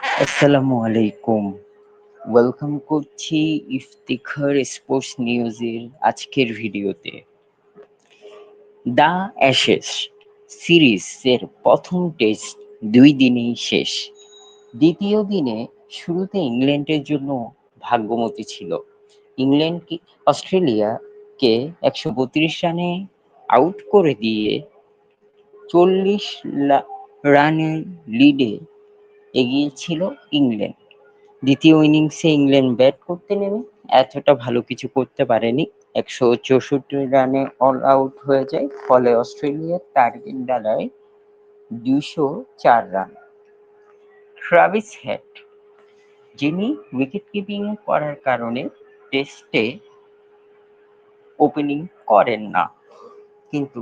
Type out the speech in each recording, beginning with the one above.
আসসালামু আলাইকুম। ওয়েলকাম করছি ইফতিখার স্পোর্টস নিউজের আজকের ভিডিওতে। দ্য অ্যাশেজ সিরিজের প্রথম টেস্ট ২ দিনেই শেষ। দ্বিতীয় দিনে শুরুতে ইংল্যান্ডের জন্য ভাগ্যমতী ছিল। ইংল্যান্ড অস্ট্রেলিয়াকে ১৩২ রানে আউট করে দিয়ে ৪০ রানের লিডে এগিয়ে ছিল ইংল্যান্ড। দ্বিতীয় ইনিংসে ইংল্যান্ড ব্যাট করতে নেমে এতটা ভালো কিছু করতে পারেনি। ১৬৪ রানে অল আউট হয়ে যায়। ফলে অস্ট্রেলিয়ার টার্গেট দাঁড়ায় ২০৪ রান। ট্রাভিস হেড, যিনি উইকেট কিপিং করার কারণে টেস্টে ওপেনিং করেন না, কিন্তু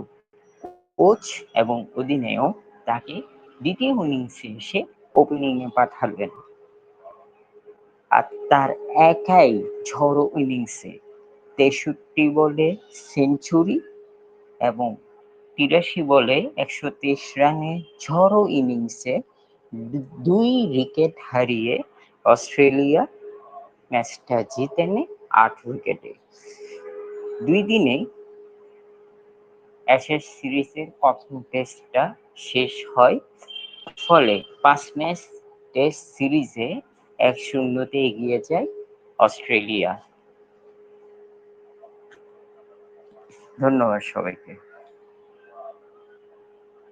কোচ এবং অধিনায়ক তাকে দ্বিতীয় ইনিংসে এসে ওপেনিংয়ে পাঠালেন। আর তার একাই ঝড়ো ইনিংসে ৬৩ বলে সেঞ্চুরি এবং ৮৩ বলে ১২৩ রানের ঝড়ো ইনিংসে ২ উইকেট হারিয়ে অস্ট্রেলিয়া ম্যাচটা জিতে নেয় ৮ উইকেটে। ২ দিনেই অ্যাশেজ সিরিজের প্রথম টেস্টটা শেষ হয়। ফলে ৫ ম্যাচ টেস্ট সিরিজে ১-০ এগিয়ে যায় অস্ট্রেলিয়া। ধন্যবাদ সবাইকে।